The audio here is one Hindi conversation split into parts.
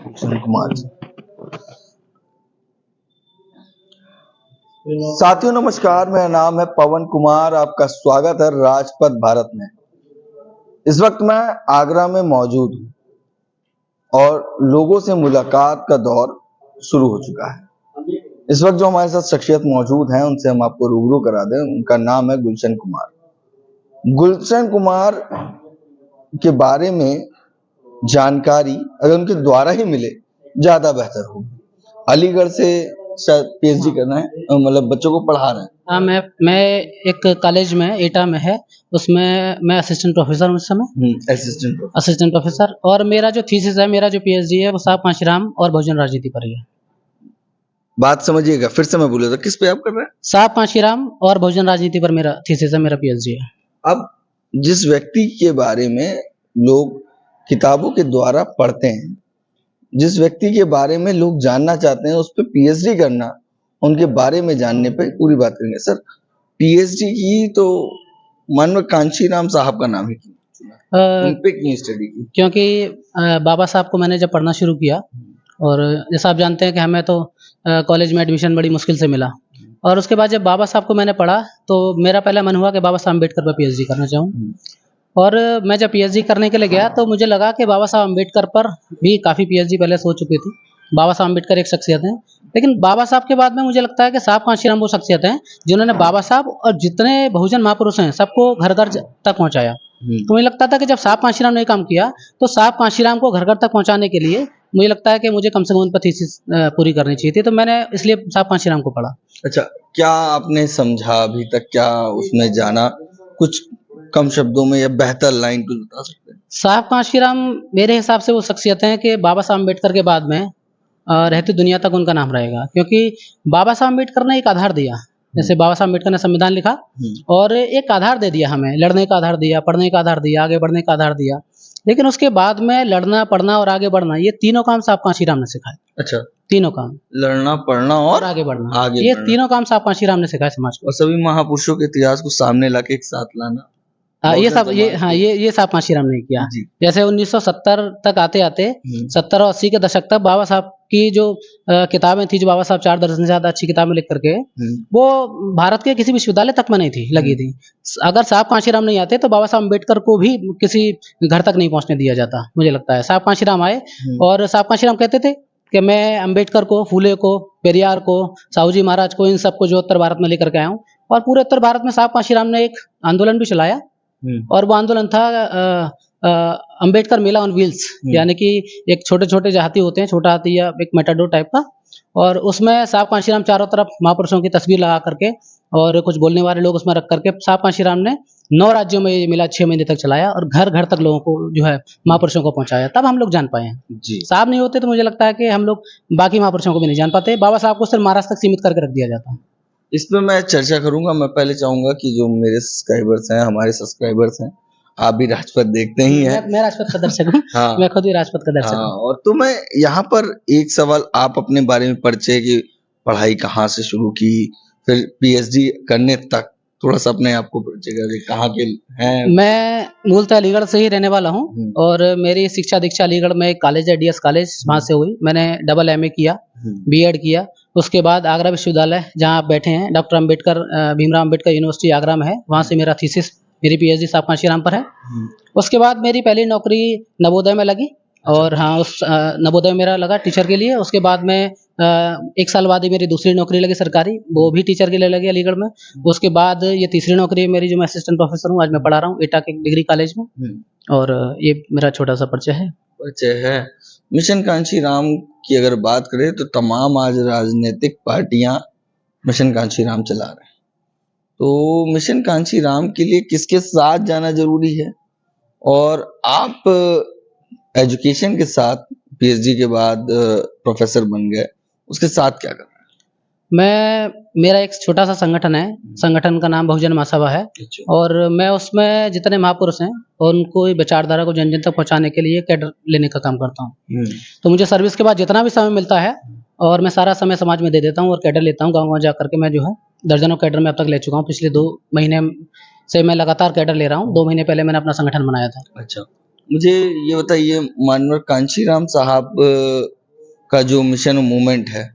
गुलशन कुमार जी। साथियों नमस्कार, मेरा नाम है पवन कुमार। आपका स्वागत है राजपथ भारत में। इस वक्त मैं आगरा में मौजूद हूं और लोगों से मुलाकात का दौर शुरू हो चुका है। इस वक्त जो हमारे साथ शख्सियत मौजूद हैं उनसे हम आपको रूबरू करा दें। उनका नाम है गुलशन कुमार। गुलशन कुमार के बारे में जानकारी अगर उनके द्वारा ही मिले ज्यादा बेहतर होगी। अलीगढ़ से शायद पीएचडी करना है, मतलब बच्चों को पढ़ा रहे हैं। हाँ, मैं एक कॉलेज में एटा में है, उसमें मैं असिस्टेंट प्रोफेसर हूँ इस समय। Assistant professor. और मेरा जो थीसिस है, मेरा जो पीएचडी है वो साहब कांशीराम और बहुजन राजनीति पर ही है। बात समझिएगा, फिर से मैं बोला था, किस पे आप कर रहे हैं? साहब कांशीराम और बहुजन राजनीति पर मेरा थीसिस है, मेरा पीएचडी है। अब जिस व्यक्ति के बारे में लोग किताबों के द्वारा पढ़ते हैं, जिस व्यक्ति के बारे में लोग जानना चाहते हैं, उस पर पीएचडी करना, उनके बारे में जानने पे पूरी बात करेंगे। सर, पीएचडी की तो मानव कांशीराम साहब का नाम ही क्यों उन पे क्यों स्टडी की? क्योंकि बाबा साहब को मैंने जब पढ़ना शुरू किया, और जैसा आप जानते हैं कि हमें तो कॉलेज में एडमिशन बड़ी मुश्किल से मिला, और उसके बाद जब बाबा साहब को मैंने पढ़ा तो मेरा पहला मन हुआ कि बाबा साहब अम्बेडकर पर पीएचडी करना चाहूँ। और मैं जब पीएचडी करने के लिए गया तो मुझे लगा कि बाबा साहब अम्बेडकर पर भी काफ़ी पीएचडी पहले हो चुकी थी। बाबा साहब अम्बेडकर एक शख्सियत हैं, लेकिन बाबा साहब के बाद में मुझे लगता है कि साहब कांशीराम वो शख्सियत हैं जिन्होंने बाबा साहब और जितने बहुजन महापुरुष हैं सबको घर घर तक पहुँचाया। तो मुझे लगता था कि जब साहब कांशीराम ने काम किया तो साहब कांशीराम को घर घर तक पहुँचाने के लिए मुझे लगता है कि मुझे कम से कम उन पर थीसिस पूरी करनी चाहिए थी, तो मैंने इसलिए साहब कांशीराम को पढ़ा। अच्छा, क्या आपने समझा अभी तक, क्या उसमें जाना? कुछ कम शब्दों में या बेहतर लाइन कुछ बता सकते हैं? साहब कांशीराम मेरे हिसाब से वो शख्सियत हैं कि बाबा साहब अम्बेडकर के बाद में रहती दुनिया तक उनका नाम रहेगा, क्योंकि बाबा साहब अम्बेडकर ने एक आधार दिया। जैसे बाबा साहब अम्बेडकर ने संविधान लिखा और एक आधार दे दिया, हमें लड़ने का आधार दिया, पढ़ने का आधार दिया, आगे बढ़ने का आधार दिया, लेकिन उसके बाद में लड़ना, पढ़ना और आगे बढ़ना, ये तीनों काम साहब कांशीराम ने सिखाए। अच्छा, तीनों काम, लड़ना, पढ़ना और आगे बढ़ना, ये तीनों काम साहब कांशीराम ने सिखाए समाज को। और सभी महापुरुषों के इतिहास को सामने लाके एक साथ लाना। ये सब ये साहब कांशीराम ने किया। जैसे 1970 तक आते आते 70 और 80 के दशक तक बाबा साहब की जो किताबें थी, जो बाबा साहब 4 दर्जन से ज्यादा अच्छी किताबें लिख करके, वो भारत के किसी विश्वविद्यालय तक में नहीं थी लगी थी। अगर साहब कांशीराम नहीं आते तो बाबा साहब अम्बेडकर को भी किसी घर तक नहीं पहुंचने दिया जाता। मुझे लगता है साहब कांशीराम आए और साहब कांशीराम कहते थे कि मैं अम्बेडकर को, फूले को, पेरियार को, साहू जी महाराज को, इन सबको जो उत्तर भारत में लेकर के आया हूँ। और पूरे उत्तर भारत में साहब कांशीराम ने एक आंदोलन भी चलाया, और वो आंदोलन था अम्बेडकर मेला ऑन व्हील्स, यानी कि एक छोटे छोटे जो हाथी होते हैं, छोटा हाथी या एक मेटाडोर टाइप का, और उसमें साहब कांशीराम चारों तरफ महापुरुषों की तस्वीर लगा करके और कुछ बोलने वाले लोग उसमें रख करके साहब कांशीराम ने 9 राज्यों में ये मेला 6 महीने तक चलाया और घर घर तक लोगों को जो है महापुरुषों को पहुंचाया। तब हम लोग जान पाए हैं। साहब नहीं होते तो मुझे लगता है कि हम लोग बाकी महापुरुषों को भी नहीं जान पाते। बाबा साहब को सिर्फ महाराष्ट्र तक सीमित करके रख दिया जाता। इस पर मैं चर्चा करूंगा। मैं पहले चाहूंगा कि जो मेरे सब्सक्राइबर्स हैं, हमारे सब्सक्राइबर्स हैं, आप भी राजपथ देखते ही हैं। मैं राजपथ का दर्शक हूँ। हाँ, मैं खुद भी राजपथ का दर्शक हूँ। और तो मैं यहाँ पर एक सवाल, आप अपने बारे में परिचय की पढ़ाई कहाँ से शुरू की, फिर पीएचडी करने तक थोड़ा सा अपने आप को परिचय करें, कहाँ के हैं? मैं मूलतः अलीगढ़ से ही रहने वाला हूँ और मेरी शिक्षा दीक्षा अलीगढ़ में एक कॉलेज है, डीएस कॉलेज, वहाँ से हुई। मैंने डबल एमए किया, बीएड किया। उसके बाद आगरा विश्वविद्यालय, जहाँ आप बैठे हैं, डॉक्टर अम्बेडकर, भीमराव अम्बेडकर यूनिवर्सिटी आगरा में है, वहाँ से मेरा थीसिस, मेरी पीएचडी साहब कांशीराम पर है। उसके बाद मेरी पहली नौकरी नवोदय में लगी, और हाँ, उस नवोदय मेरा लगा टीचर के लिए। उसके बाद में 1 साल बाद ही मेरी दूसरी नौकरी लगी सरकारी, वो भी टीचर के लिए लगी अलीगढ़ में। उसके बाद ये तीसरी नौकरी है मेरी, जो मैं असिस्टेंट प्रोफेसर हूँ, आज मैं पढ़ा रहा हूँ एटा के डिग्री कॉलेज में। और ये मेरा छोटा सा परिचय है। मिशन कांशीराम की अगर बात करें तो तमाम आज राजनीतिक पार्टियां मिशन कांशीराम चला रहे हैं, तो मिशन कांशीराम के लिए किसके साथ जाना जरूरी है? और आप एजुकेशन के साथ पीएचडी के बाद प्रोफेसर बन गए, उसके साथ क्या कर रहे हैं? मेरा एक छोटा सा संगठन है, संगठन का नाम बहुजन महासभा है। और मैं उसमें जितने महापुरुष हैं उनको विचारधारा को जन जन तक पहुंचाने के लिए कैडर लेने का काम करता हूँ। तो मुझे सर्विस के बाद जितना भी समय मिलता है और मैं सारा समय समाज में दे देता हूँ और कैडर लेता हूँ। गाँव गाँव जा करके मैं जो है दर्जनों कैडर में अब तक ले चुका हूँ। पिछले 2 महीने से मैं लगातार कैडर ले रहा हूँ। 2 महीने पहले मैंने अपना संगठन बनाया था। अच्छा, मुझे ये बताइए, मानव कांशीराम साहब का जो मिशन मूवमेंट है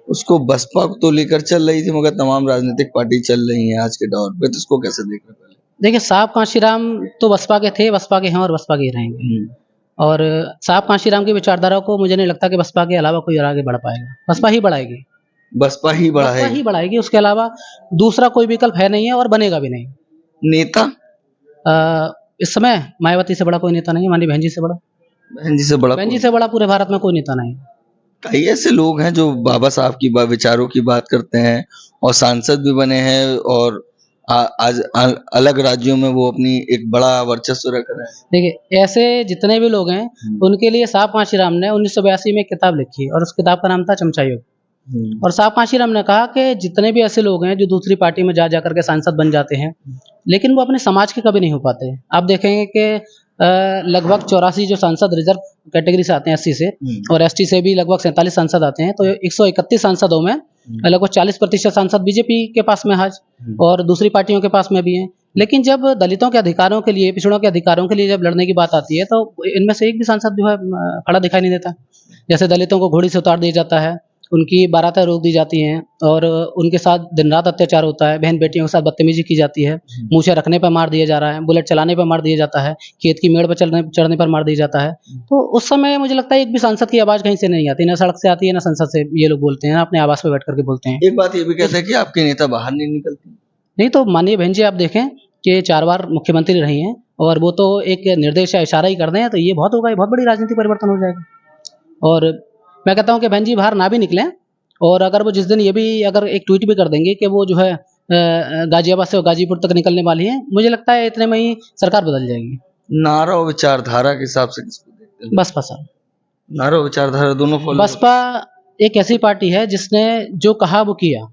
उसको बसपा तो लेकर चल रही थी, मगर तमाम राजनीतिक पार्टी चल रही हैं आज के दौर पे, तो इसको कैसे देख रहे हैं? पहले देखिए, साहब कांशीराम तो बसपा के थे, बसपा के हैं और बसपा के ही रहेंगे। और साहब कांशीराम की विचारधारा को मुझे नहीं लगता कि बसपा के अलावा कोई और आगे बढ़ा पाएगा। बसपा ही बढ़ाएगी, बसपा ही बसपा ही बढ़ाएगी, उसके अलावा दूसरा कोई विकल्प है नहीं है और बनेगा भी नहीं। नेता इस समय मायावती से बड़ा कोई नेता नहीं है, माननीय बहन जी से बड़ा, बहन जी से बड़ा पूरे भारत में कोई नेता नहीं है। कई ऐसे लोग हैं जो बाबा साहब की विचारों की बात करते हैं और सांसद भी बने हैं और आज अलग राज्यों में वो अपनी एक बड़ा वर्चस्व रख रहे हैं। देखिए, ऐसे जितने भी लोग हैं उनके लिए साहब कांशीराम ने 1982 में एक किताब लिखी और उस किताब का नाम था चमचा युग। और साहब कांशीराम ने कहा कि जितने भी ऐसे लोग हैं जो दूसरी पार्टी में जा जाकर के सांसद बन जाते हैं, लेकिन वो अपने समाज के कभी नहीं हो पाते। आप देखेंगे कि लगभग 84 जो सांसद रिजर्व कैटेगरी से आते हैं, SC से, और ST से भी लगभग 47 सांसद आते हैं, तो 131 सांसदों में लगभग 40% सांसद बीजेपी के पास में आज और दूसरी पार्टियों के पास में भी हैं। लेकिन जब दलितों के अधिकारों के लिए, पिछड़ों के अधिकारों के लिए जब लड़ने की बात आती है, तो इनमें से एक भी सांसद जो है खड़ा दिखाई नहीं देता। जैसे दलितों को घोड़ी से उतार दिया जाता है, उनकी बारातें रोक दी जाती हैं और उनके साथ दिन रात अत्याचार होता है, बहन बेटियों के साथ बदतमीजी की जाती है, मूछें रखने पर मार दिया जा रहा है, बुलेट चलाने पर मार दिया जाता है, खेत की मेड़ पर चढ़ने पर मार दिया जाता है। तो उस समय मुझे लगता है एक भी सांसद की आवाज़ कहीं से नहीं आती, ना सड़क से आती है, ना संसद से ये लोग बोलते हैं, ना अपने आवास पर बैठ करके बोलते हैं। एक बात ये भी कहते हैं कि आपके नेता बाहर नहीं निकलते। नहीं, तो माननीय बहन जी आप देखें कि 4 बार मुख्यमंत्री रही हैं और वो तो एक निर्देश या इशारा ही कर दें तो ये बहुत होगा, ये बहुत बड़ी राजनीतिक परिवर्तन हो जाएगा। और मैं कहता हूँ कि बहन जी बाहर ना भी निकलें, और अगर वो जिस दिन ये भी अगर एक ट्वीट भी कर देंगे कि वो जो है गाजियाबाद से गाजीपुर तक निकलने वाली है, मुझे लगता है इतने में ही सरकार बदल जाएगी। नारा और विचारधारा के हिसाब से किसको देखते हैं? बसपा साहब। नारा और विचारधारा दोनों फॉलो। बसपा एक ऐसी पार्टी है जिसने जो कहा वो किया,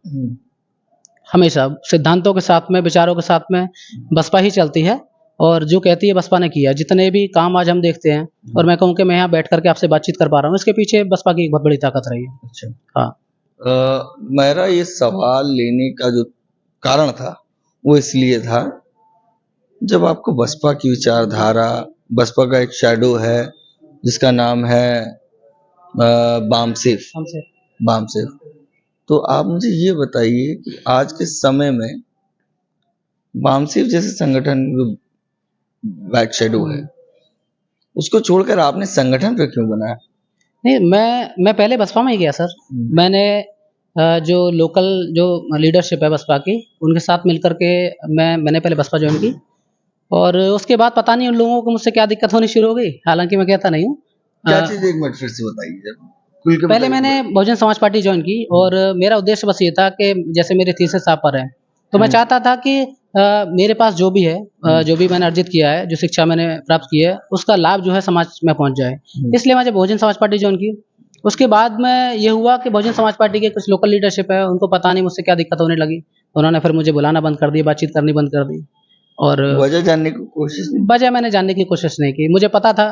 हमेशा सिद्धांतों के साथ में, विचारों के साथ में बसपा ही चलती है और जो कहती है बसपा ने किया। जितने भी काम आज हम देखते हैं, और मैं कहूँ कि मैं यहाँ बैठ करके आपसे बातचीत कर पा रहा हूँ, इसके पीछे बसपा की एक बहुत बड़ी ताकत रही है। अच्छा, हाँ। मेरा ये सवाल लेने का जो कारण था वो इसलिए था, जब आपको बसपा की विचारधारा, बसपा का एक शैडो है जिसका नाम है बामसेफ, तो आप मुझे ये बताइए कि आज के समय में बामसेफ जैसे संगठन जो बैक शैडो है, उसको छोड़कर आपने संगठन पे क्यों बनाया? नहीं, मैं पहले बसपा में ही गया सर। मैंने जो लोकल जो लीडरशिप है बसपा की, उनके साथ मिलकर के मैंने पहले बसपा ज्वाइन की और उसके बाद पता नहीं उन लोगों को मुझसे क्या दिक्कत होनी शुरू हो गई। हालांकि मैं कहता नहीं हूँ क्या चीज़, एक मिनट फिर से बताइए। पहले मैंने बहुजन समाज पार्टी ज्वाइन की और मेरा उद्देश्य बस ये था कि जैसे मेरे थीसिस आप पर है, तो मैं चाहता था कि मेरे पास जो भी है, जो भी मैंने अर्जित किया है, जो शिक्षा मैंने प्राप्त की है, उसका लाभ जो है समाज में पहुंच जाए। इसलिए मैं जब बहुजन समाज पार्टी ज्वाइन की, उसके बाद में ये हुआ कि बहुजन समाज पार्टी के कुछ लोकल लीडरशिप है, उनको पता नहीं मुझसे क्या दिक्कत होने लगी, उन्होंने फिर मुझे बुलाना बंद कर दिया, बातचीत करनी बंद कर दी। और वजह जानने की कोशिश नहीं, वजह मैंने जानने की कोशिश नहीं की, मुझे पता था।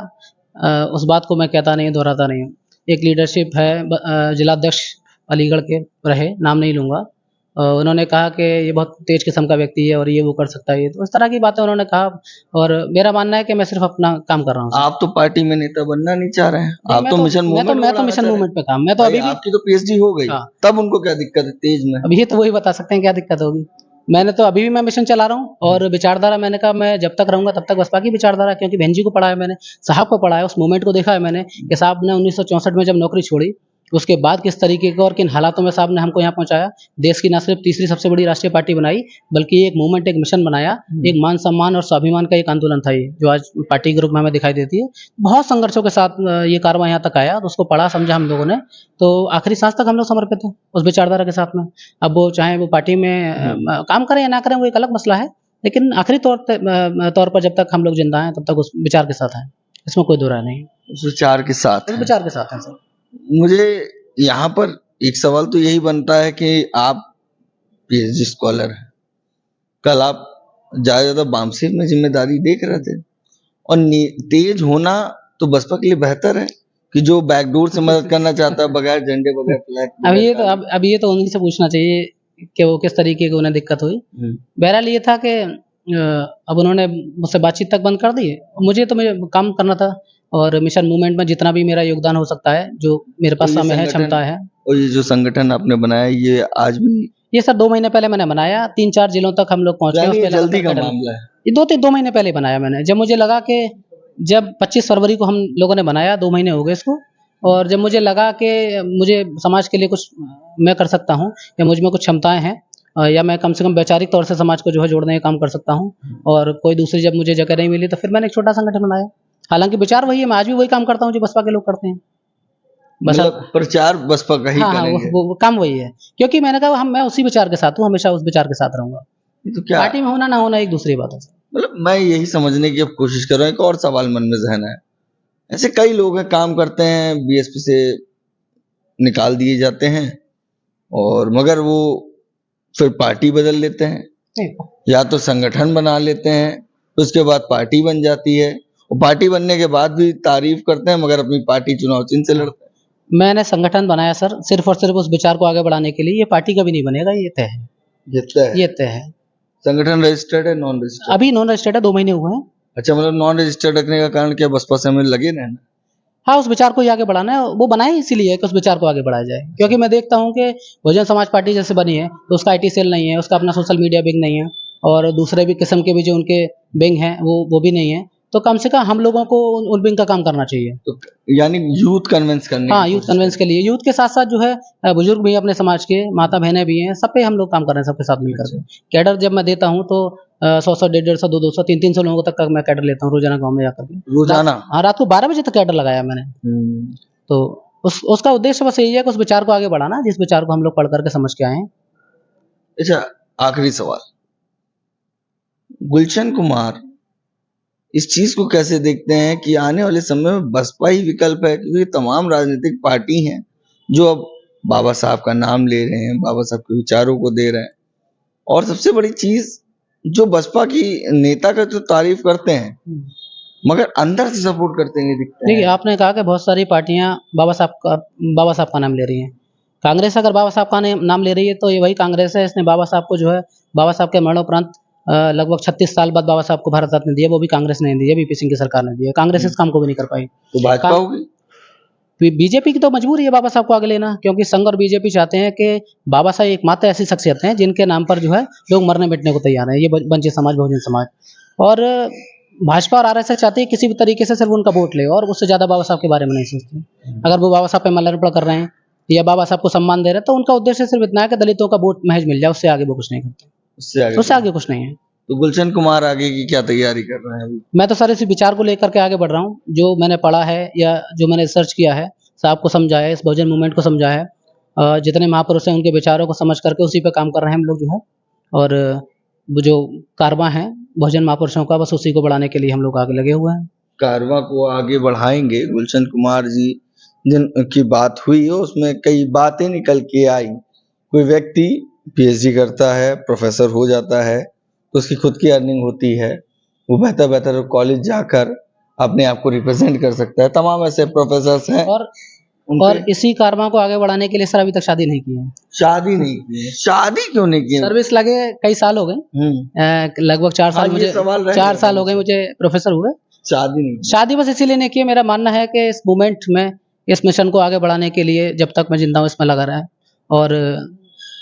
उस बात को मैं कहता नहीं, दोहराता नहीं हूँ। एक लीडरशिप है, जिलाध्यक्ष अलीगढ़ के रहे, नाम नहीं लूँगा, उन्होंने कहा कि ये बहुत तेज किस्म का व्यक्ति है और ये वो कर सकता है, तो इस तरह की बातें उन्होंने कहा। और मेरा मानना है कि मैं सिर्फ अपना काम कर रहा हूँ। आप तो पार्टी में नेता बनना नहीं चाह रहे हैं, आप तो मिशन मूवमेंट, मैं तो मिशन मूवमेंट पे काम, मैं तो अभी भी, आपकी तो PhD हो गई, तब उनको क्या दिक्कत है तेज में? अभी तो वही बता सकते हैं क्या दिक्कत होगी। मैंने तो अभी भी मैं मिशन चला रहा हूँ और विचारधारा मैंने कहा मैं जब तक रहूंगा तब तक बसपा की विचारधारा, क्योंकि बहन जी को पढ़ा है मैंने, साहब को पढ़ा है, उस मूवमेंट को देखा है मैंने कि साहब ने 1964 में जब नौकरी छोड़ी, उसके बाद किस तरीके का और किन हालातों में साहब ने हमको यहाँ पहुँचाया, देश की न सिर्फ तीसरी सबसे बड़ी राष्ट्रीय पार्टी बनाई, बल्कि एक मूवमेंट, एक मिशन बनाया, एक मान सम्मान और स्वाभिमान का एक आंदोलन था ये, जो आज पार्टी के रूप में हमें दिखाई देती है। बहुत संघर्षों के साथ ये कारवां यहाँ तक आया, तो उसको पढ़ा समझा हम लोगों ने, तो आखिरी सांस तक हम लोग समर्पित हैं उस विचारधारा के साथ में। अब वो चाहे वो पार्टी में काम करें या ना करें, वो एक अलग मसला है, लेकिन आखिरी तौर पर जब तक हम लोग जिंदा हैं तब तक उस विचार के साथ हैं, इसमें कोई दो राय नहीं। उस विचार के साथ, उस विचार के साथ हैं सर। मुझे यहाँ पर एक सवाल तो यही बनता है कि आप PhD स्कॉलर हैं, कल आप ज्यादा बामसेफ में जिम्मेदारी देख रहे थे, और तेज होना तो बसपा के लिए बेहतर है कि जो बैकडोर से मदद करना चाहता है, बगैर झंडे, बगैर फ्लैग। अब ये तो उन्हीं से पूछना चाहिए कि वो किस तरीके की उन्हें दिक्कत हुई। बहरहाल ये था कि अब उन्होंने मुझसे बातचीत तक बंद कर दी है। मुझे काम करना था और मिशन मूवमेंट में जितना भी मेरा योगदान हो सकता है, जो मेरे पास समय है, क्षमता है। और ये जो संगठन आपने बनाया, ये आज भी ये सर 2 महीने पहले मैंने बनाया, 3-4 जिलों तक हम लोग पहुँच गए। यानी ये जल्दी का मामला है। ये 2 महीने पहले बनाया मैंने। जब मुझे लगा कि जब 25 फरवरी को हम लोगों ने बनाया, 2 महीने हो गए इसको, और जब मुझे लगा कि मुझे समाज के लिए कुछ मैं कर सकता हूँ या मुझ में कुछ क्षमताएँ हैं, या मैं कम से कम वैचारिक तौर से समाज को जो है जोड़ने का काम कर सकता हूँ, और कोई दूसरी जब मुझे जगह नहीं मिली तो फिर मैंने एक छोटा संगठन बनाया। हालाँकि विचार वही है, मैं आज भी वही काम करता हूँ जो बसपा के लोग करते हैं। बस मतलब प्रचार बसपा का ही करेंगे। वो काम वही है, क्योंकि मैंने कहा मैं उसी विचार के साथ हूँ, हमेशा उस विचार के साथ रहूँगा। तो क्या पार्टी में होना ना होना एक दूसरी बात है। मतलब मैं यही समझने की अब कोशिश कर रहा हूँ, एक और सवाल मन में ज़हन है। ऐसे कई लोग हैं, काम करते हैं, बीएसपी से निकाल दिए जाते हैं, और मगर वो फिर पार्टी बदल लेते हैं, या तो संगठन बना लेते हैं, उसके बाद पार्टी बन जाती है, और पार्टी बनने के बाद भी तारीफ करते हैं, मगर अपनी पार्टी चुनाव चिन्ह से लड़ते हैं। मैंने संगठन बनाया सर सिर्फ और सिर्फ उस विचार को आगे बढ़ाने के लिए। ये पार्टी कभी नहीं बनेगा, ये तय है। ये तय है। संगठन रजिस्टर्ड है, नॉन रजिस्टर्ड? अभी नॉन रजिस्टर्ड है, 2 महीने हुए हैं। अच्छा, मतलब नॉन रजिस्टर्ड रखने का कारण क्या, बसपा से हमें लगे रहना? हाँ, उस विचार को ही आगे बढ़ाना है। वो बनाए इसीलिए कि उस विचार को आगे बढ़ाया जाए, क्योंकि मैं देखता हूँ कि बहुजन समाज पार्टी जैसे बनी है तो उसका आईटी सेल नहीं है, उसका अपना सोशल मीडिया विंग नहीं है, और दूसरे भी किस्म के भी जो उनके विंग हैं वो भी नहीं है। तो कम से कम हम लोगों को उन विंग का काम करना चाहिए। तो यानी यूथ कन्विंस करने हाँ, यूथ कन्विंस के लिए, यूथ के साथ साथ जो है बुजुर्ग भी हैं अपने समाज के, माता बहनें भी हैं, सब पे हम लोग काम कर रहे हैं, सबके साथ मिलकर के। कैडर जब मैं देता हूँ तो 100-100, 150-150, 200, 300 लोगों तक का मैं कैडर लेता हूँ रोजाना गाँव में जाकर के। रोजाना? हाँ, रात को 12 बजे तक कैडर लगाया मैंने। तो उसका उद्देश्य बस यही है कि उस विचार को आगे बढ़ाना, जिस विचार को हम लोग पढ़ करके समझ के आए हैं। अच्छा, आखिरी सवाल, गुलशन कुमार इस चीज को कैसे देखते हैं कि आने वाले समय में बसपा ही विकल्प है? क्योंकि तमाम राजनीतिक पार्टी हैं जो अब बाबा साहब का नाम ले रहे हैं, बाबा साहब के विचारों को दे रहे हैं, और सबसे बड़ी चीज जो बसपा की नेता का जो तारीफ करते हैं, मगर अंदर से सपोर्ट करते नहीं दिखते। देखिए, आपने कहा कि बहुत सारी पार्टियां बाबा साहब का नाम ले रही हैं। कांग्रेस अगर बाबा साहब का नाम ले रही है तो ये वही कांग्रेस है, इसने बाबा साहब को जो है बाबा साहब के मरणोपरांत लगभग 36 साल बाद बाबा साहब को भारत रत्न दिया, वो भी कांग्रेस ने दिया, बीपी सिंह की सरकार ने दिया। कांग्रेस इस काम को भी नहीं कर पाई। तो भाजपा होगी? बीजेपी की तो मजबूरी है बाबा साहब को आगे लेना, क्योंकि संघ और बीजेपी चाहते हैं कि बाबा साहब एकमात्र ऐसी शख्सियत हैं जिनके नाम पर जो है लोग मरने मिटने को तैयार हैं, ये वंचित समाज, बहुजन समाज। और भाजपा और आरएसएस चाहती है किसी भी तरीके से सिर्फ उनका वोट ले, और उससे ज्यादा बाबा साहब के बारे में नहीं सोचते। अगर वो बाबा साहब पे माल्यार्पण कर रहे हैं या बाबा साहब को सम्मान दे रहे हैं तो उनका उद्देश्य सिर्फ इतना है कि दलितों का वोट महज मिल जाए, उससे आगे वो कुछ नहीं करते। उससे आगे कुछ नहीं है। तो गुलशन कुमार आगे की क्या तैयारी कर रहे हैं अभी? मैं तो सर इस विचार को लेकर के आगे बढ़ रहा हूँ, जो मैंने पढ़ा है या जो मैंने रिसर्च किया है, साहब को समझा है, इस बहुजन मूवमेंट को समझा है, जितने महापुरुष हैं उनके विचारों को समझ करके उसी पे काम कर रहे हैं हम लोग जो है। और वो जो कारवां है बहुजन महापुरुषों का, बस उसी को बढ़ाने के लिए हम लोग आगे लगे हुए हैं। कारवां को आगे बढ़ाएंगे। गुलशन कुमार जी जिन की बात हुई है उसमें कई बातें निकल के आई। कोई व्यक्ति पीएचडी करता है, प्रोफेसर हो जाता है, तो उसकी खुद की अर्निंग होती है, वो बेहतर कॉलेज जाकर अपने आप को रिप्रेजेंट कर सकता है। तमाम ऐसे प्रोफेसर हैं। और इसी कारवां को आगे बढ़ाने के लिए सर अभी तक शादी नहीं की है। शादी नहीं की है? शादी क्यों नहीं की? सर्विस लगे कई साल हो गए, लगभग 4 साल। मुझे 4 साल हो गए मुझे प्रोफेसर हुए। शादी नहीं? शादी बस इसीलिए नहीं की है। मेरा मानना है कि इस मूवमेंट में, इस मिशन को आगे बढ़ाने के लिए जब तक मैं जिंदा हूँ इसमें लगा रहा है। और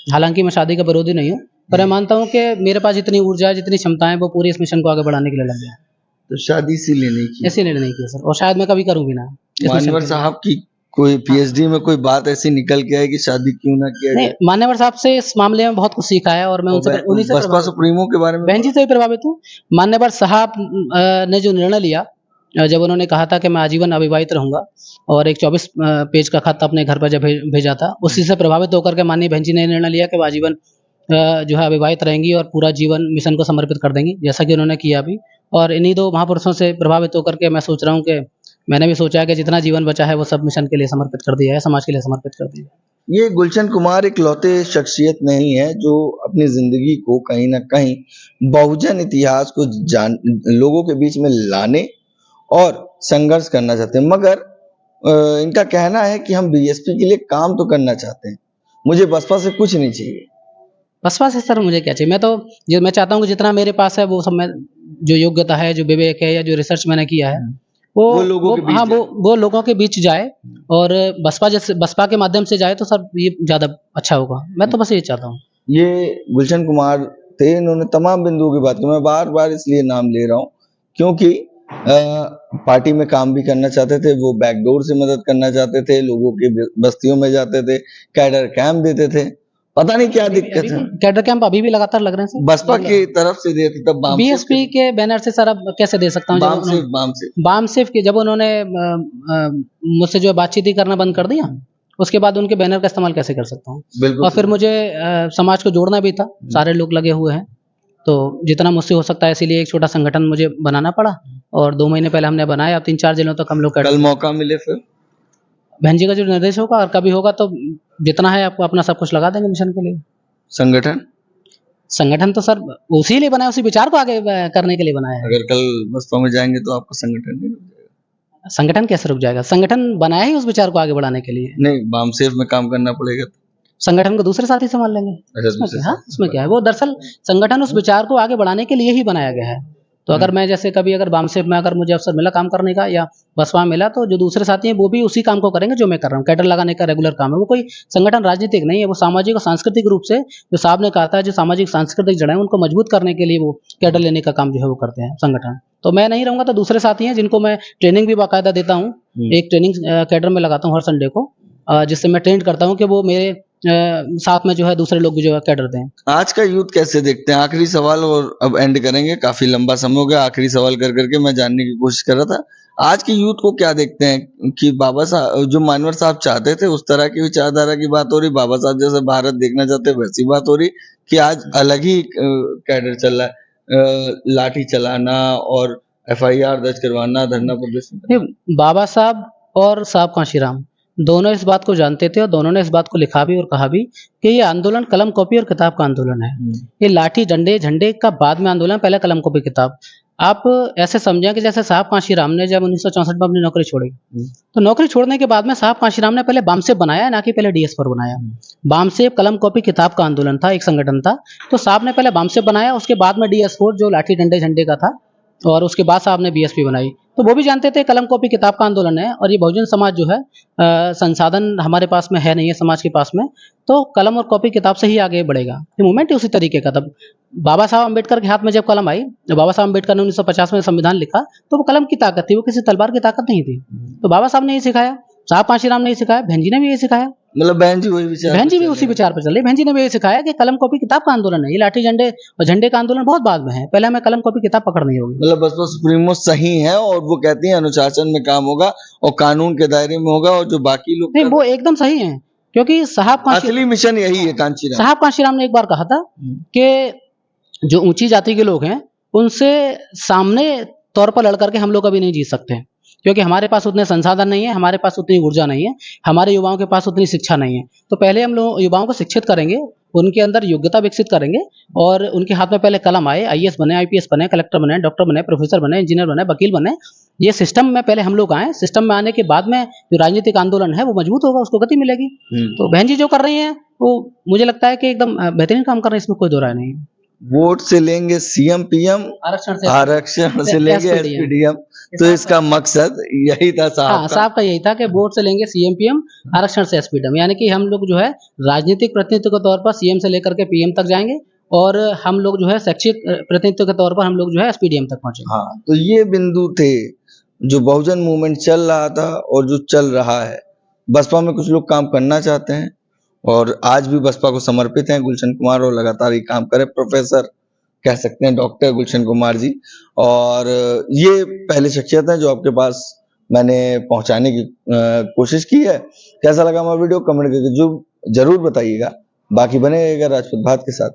हालांकि मैं शादी का विरोधी नहीं हूँ, पर मैं मानता हूँ कि मेरे पास जितनी ऊर्जा है, जितनी क्षमता है, वो पूरी इस मिशन को आगे बढ़ाने के लिए लग गया। तो शादी इसीलिए नहीं की सर, और शायद मैं कभी करूँ भी ना। मान्यवर साहब की कोई पीएचडी में कोई बात ऐसी निकल के है कि शादी क्यों ना किया जाए? नहीं, मान्यवर साहब से इस मामले में बहुत कुछ सीखा है, और मैं उन्हीं से बसपा सुप्रीमो के बारे में, बहन जी से ही प्रभावित हूँ। मान्यवर साहब ने जो निर्णय लिया, जब उन्होंने कहा था कि मैं आजीवन अविवाहित रहूंगा, और एक 24 पेज का खत अपने घर पर जब भेजा था, उसी से प्रभावित होकर के माननीय बहन जी ने निर्णय लिया कि वो आजीवन जो है अविवाहित रहेंगी और पूरा जीवन मिशन को समर्पित कर देंगी, जैसा कि उन्होंने किया भी। और इन्हीं 2 महापुरुषों से प्रभावित होकर के मैं सोच रहा हूँ कि मैंने भी सोचा है कि जितना जीवन बचा है वो सब मिशन के लिए समर्पित कर दिया है, समाज के लिए समर्पित कर दिया है। ये गुलशन कुमार इकलौते शख्सियत नहीं है जो अपनी जिंदगी को कहीं ना कहीं बहुजन इतिहास को लोगों के बीच में लाने और संघर्ष करना चाहते हैं, मगर इनका कहना है कि हम बीएसपी के लिए काम तो करना चाहते हैं, मुझे बसपा से कुछ नहीं चाहिए। बसपा से सर मुझे क्या चाहिए, मैं चाहता हूँ कि जितना मेरे पास है वो सब मैं, जो योग्यता है, जो विवेक है, या जो रिसर्च मैंने किया है, वो लोगों के बीच हाँ वो लोगों के बीच जाए, और बसपा के माध्यम से जाए तो सर ये ज्यादा अच्छा होगा। मैं तो बस ये चाहता हूँ। ये गुलशन कुमार थे, इन्होंने तमाम बिंदुओं की बात की। मैं बार बार इसलिए नाम ले रहा हूँ क्योंकि पार्टी में काम भी करना चाहते थे, वो बैकडोर से मदद करना चाहते थे, लोगों की बस्तियों में जाते थे, कैडर कैंप देते थे, पता नहीं क्या दिक्कत है। कैडर कैंप अभी भी लगातार लग रहे हैं सर, बसपा की तरफ से देते, तब बीएसपी के बैनर से सर अब कैसे दे सकता हूँ? बाम सिर्फ के जब उन्होंने मुझसे जो बातचीत ही करना बंद कर दिया, उसके बाद उनके बैनर का इस्तेमाल कैसे कर सकता हूँ? और फिर मुझे समाज को जोड़ना भी था, सारे लोग लगे हुए हैं, तो जितना मुझसे हो सकता है, इसीलिए एक छोटा संगठन मुझे बनाना पड़ा, और 2 महीने पहले हमने बनाया। 3-4 जिलों तक हम लोग कल मौका मिले फिर बहन जी का जो निर्देश होगा, और कभी होगा तो जितना है आपको अपना सब कुछ लगा देंगे मिशन के लिए। संगठन तो सर उसी लिए बनाया, उसी विचार को आगे करने के लिए बनाया है। अगर कल बसपा में जाएंगे तो आपका संगठन नहीं रुक जाएगा? संगठन कैसे रुक जाएगा? संगठन बनाया ही उस विचार को आगे बढ़ाने के लिए। नहीं, बामसेफ में काम करना पड़ेगा, संगठन को दूसरे साथी संभाल लेंगे। उसमें क्या है? वो दरअसल संगठन उस विचार को आगे बढ़ाने के लिए ही बनाया गया है। तो अगर मैं जैसे कभी अगर बामसेफ में अगर मुझे अवसर मिला काम करने का, या बसपा मिला, तो जो दूसरे साथी हैं वो भी उसी काम को करेंगे जो मैं कर रहा हूँ। कैडर लगाने का रेगुलर काम है। वो कोई संगठन राजनीतिक नहीं है, वो सामाजिक और सांस्कृतिक रूप से, जो साहब ने कहा था, जो सामाजिक सांस्कृतिक जड़ें उनको मजबूत करने के लिए वो कैडर लेने का काम जो है वो करते हैं संगठन। तो मैं नहीं रहूंगा तो दूसरे साथी हैं, जिनको मैं ट्रेनिंग भी बाकायदा देता हूँ। एक ट्रेनिंग कैडर में लगाता हूँ हर संडे को, जिससे मैं ट्रेन करता हूँ कि वो मेरे साथ में जो है दूसरे लोग भी जो है कैडर दें। आज का यूथ कैसे देखते हैं? आखिरी सवाल, और अब एंड करेंगे, काफी लंबा समय हो गया आखिरी सवाल कर करके मैं जानने की कोशिश कर रहा था। आज के यूथ को क्या देखते हैं कि बाबा साहब, जो मानवर साहब चाहते थे उस तरह की विचारधारा की बात हो रही, बाबा साहब जैसे भारत देखना चाहते वैसी बात हो रही, कि आज अलग ही कैडर चल रहा है, लाठी चलाना और FIR दर्ज करवाना, धरना प्रदर्शन? बाबा साहब और साहब कांशीराम दोनों इस बात को जानते थे, और दोनों ने इस बात को लिखा भी और कहा भी कि ये आंदोलन कलम कॉपी और किताब का आंदोलन है। ये लाठी डंडे झंडे का बाद में आंदोलन, पहले कलम कॉपी किताब। आप ऐसे समझें कि जैसे साहब कांशीराम ने जब 1964 में अपनी नौकरी छोड़ी, तो नौकरी छोड़ने के बाद में साहब कांशीराम ने पहले बामसेफ बनाया, ना कि पहले DS4 बनाया। बामसेफ कलम कॉपी किताब का आंदोलन था, एक संगठन था। तो साहब ने पहले बामसेफ बनाया, उसके बाद में DS4 जो लाठी डंडे झंडे का था, और उसके बाद साहब ने BSP बनाई। तो वो भी जानते थे कलम कॉपी किताब का आंदोलन है, और ये बहुजन समाज जो है संसाधन हमारे पास में है नहीं है समाज के पास में, तो कलम और कॉपी किताब से ही आगे बढ़ेगा। ये मूवमेंट ही उसी तरीके का था। बाबा साहब अम्बेडकर के हाथ में जब कलम आई, जब बाबा साहब अम्बेडकर ने 1950 में संविधान लिखा, तो वो कलम की ताकत थी, वो किसी तलवार की ताकत नहीं थी। तो बाबा साहब ने यही सिखाया, साहब कांशीराम ने यही सिखाया, बहन जी ने भी यही सिखाया। मतलब बहन जी भी उसी विचार पर चल रही। बहन जी ने भी यही सिखाया कि कलम कॉपी किताब का आंदोलन है, ये लाठी झंडे और झंडे का आंदोलन बहुत बाद में है, पहले हमें कलम कॉपी किताब पकड़नी होगी। मतलब बसपा सुप्रीमो सही है, और वो कहती है अनुशासन में काम होगा और कानून के दायरे में होगा, और जो बाकी लोग नहीं, वो एकदम सही है, क्योंकि असली मिशन यही है। साहब कांशीराम ने एक बार कहा था कि जो ऊंची जाति के लोग हैं उनसे सामने तौर पर लड़ करके हम लोग कभी नहीं जीत सकते, क्योंकि हमारे पास उतने संसाधन नहीं है, हमारे पास उतनी ऊर्जा नहीं है, हमारे युवाओं के पास उतनी शिक्षा नहीं है। तो पहले हम लोग युवाओं को शिक्षित करेंगे, उनके अंदर योग्यता विकसित करेंगे, और उनके हाथ में पहले कलम आए, IAS बने, IPS बने, कलेक्टर बने, डॉक्टर बने, प्रोफेसर बने, इंजीनियर बने, वकील बने। ये सिस्टम में पहले हम लोग आए, सिस्टम में आने के बाद में जो राजनीतिक आंदोलन है वो मजबूत होगा, उसको गति मिलेगी। तो बहन जी जो कर रही हैं वो मुझे लगता है कि एकदम बेहतरीन काम कर रहे हैं, इसमें कोई दो राय नहीं है। वोट से लेंगे CM PM, आरक्षण से लेंगे SPDM, तो इसका मकसद यही था साहब का यही था कि वोट से लेंगे CM PM, आरक्षण से SPDM, यानी कि हम लोग जो है राजनीतिक प्रतिनिधित्व के तौर पर CM से लेकर के PM तक जाएंगे, और हम लोग जो है शैक्षिक प्रतिनिधित्व के तौर पर हम लोग जो है SPDM तक पहुंचेंगे। हाँ, तो ये बिंदु थे जो बहुजन मूवमेंट चल रहा था और जो चल रहा है। बसपा में कुछ लोग काम करना चाहते हैं, और आज भी बसपा को समर्पित हैं गुलशन कुमार, और लगातार ये काम करे। प्रोफेसर कह सकते हैं, डॉक्टर गुलशन कुमार जी। और ये पहले शख्सियत है जो आपके पास मैंने पहुंचाने की कोशिश की है। कैसा लगा हमारा वीडियो कमेंट करके जरूर बताइएगा। बाकी बने रहेगा राजपूत भारत के साथ।